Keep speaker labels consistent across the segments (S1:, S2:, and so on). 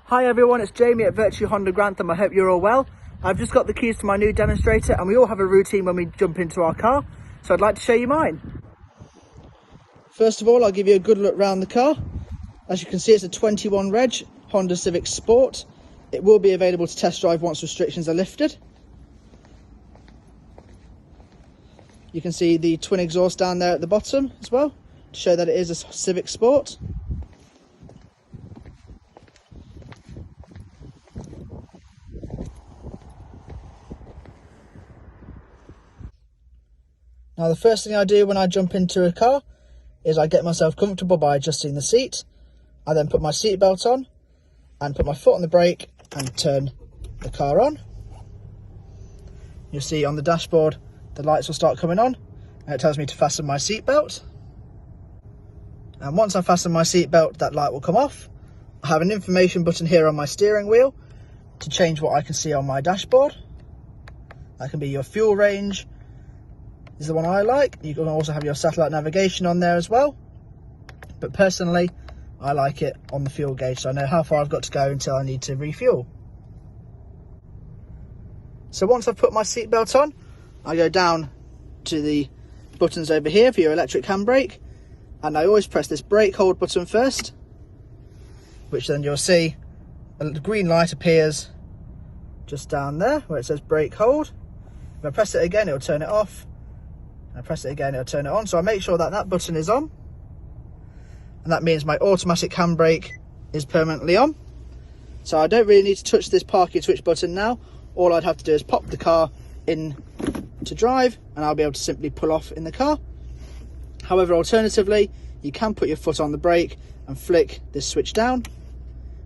S1: Hi everyone, it's Jamie at Virtue Honda Grantham. I hope you're all well. I've just got the keys to my new demonstrator and we all have a routine when we jump into our car, so I'd like to show you mine. First of all, I'll give you a good look around the car. As you can see, it's a 21 reg Honda Civic Sport. It will be available to test drive once restrictions are lifted. You can see the twin exhaust down there at the bottom as well, to show that it is a Civic Sport. Now the first thing I do when I jump into a car is I get myself comfortable by adjusting the seat. I then put my seat belt on and put my foot on the brake and turn the car on. You'll see on the dashboard the lights will start coming on and it tells me to fasten my seat belt. And once I fasten my seat belt, that light will come off. I have an information button here on my steering wheel to change what I can see on my dashboard. That can be your fuel range, is the one I like. You can also have your satellite navigation on there as well, but personally I like it on the fuel gauge, so I know how far I've got to go until I need to refuel. So once I've put my seatbelt on, I go down to the buttons over here for your electric handbrake, and I always press this brake hold button first, which then you'll see a green light appears just down there where it says brake hold. If I press it again, it'll turn it off. I press it again, it'll turn it on. So I make sure that that button is on, and that means my automatic handbrake is permanently on. So I don't really need to touch this parking switch button now. All I'd have to do is pop the car in to drive and I'll be able to simply pull off in the car. However, alternatively, you can put your foot on the brake and flick this switch down,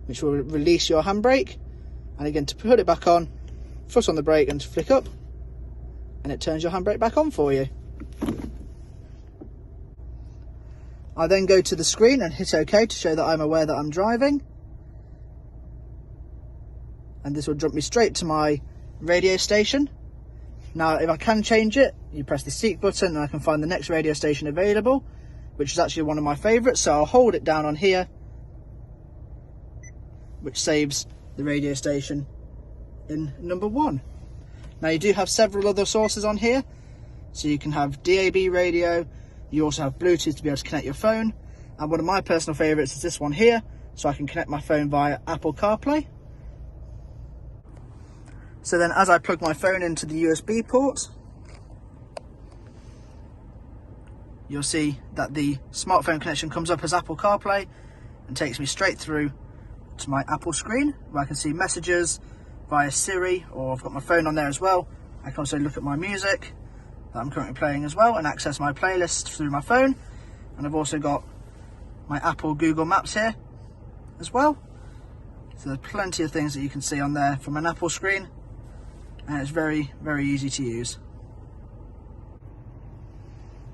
S1: which will release your handbrake. And again, to put it back on, foot on the brake and flick up, and it turns your handbrake back on for you. I then go to the screen and hit OK to show that I'm aware that I'm driving. And this will jump me straight to my radio station. Now, if I can change it, you press the seek button and I can find the next radio station available, which is actually one of my favourites. So I'll hold it down on here, which saves the radio station in number 1. Now you do have several other sources on here. So you can have DAB radio, you also have Bluetooth to be able to connect your phone, and one of my personal favourites is this one here, so I can connect my phone via Apple Carplay. So then as I plug my phone into the USB port, you'll see that the smartphone connection comes up as Apple Carplay and takes me straight through to my Apple screen, where I can see messages via Siri, or I've got my phone on there as well. I can also look at my music that I'm currently playing as well and access my playlist through my phone. And I've also got my Apple Google Maps here as well. So there's plenty of things that you can see on there from an Apple screen, and it's very, very easy to use.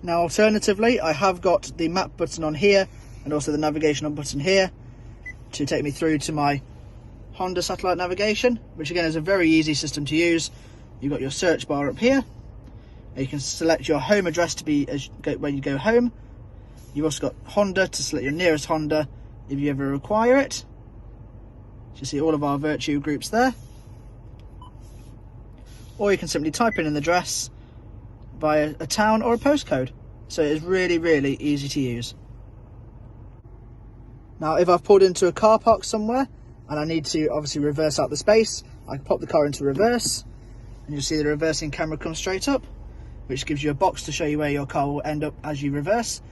S1: Now alternatively, I have got the map button on here and also the navigational button here to take me through to my Honda satellite navigation, which again is a very easy system to use. You've got your search bar up here. You can select your home address to be when you go home. You've also got Honda to select your nearest Honda if you ever require it. You see all of our Virtue groups there. Or you can simply type in an address via a town or a postcode. So it is really, really easy to use. Now if I've pulled into a car park somewhere and I need to obviously reverse out the space, I can pop the car into reverse and you'll see the reversing camera come straight up, which gives you a box to show you where your car will end up as you reverse.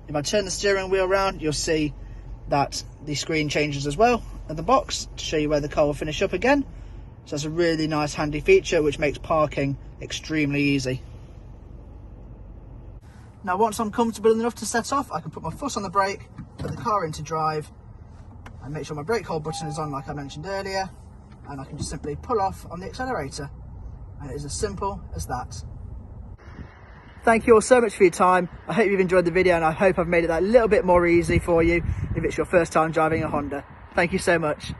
S1: If I turn the steering wheel around, you'll see that the screen changes as well at the box to show you where the car will finish up again. So that's a really nice handy feature which makes parking extremely easy. Now once I'm comfortable enough to set off, I can put my foot on the brake, put the car into drive and make sure my brake hold button is on like I mentioned earlier, and I can just simply pull off on the accelerator. And it is as simple as that. Thank you all so much for your time. I hope you've enjoyed the video and I hope I've made it that little bit more easy for you if it's your first time driving a Honda. Thank you so much.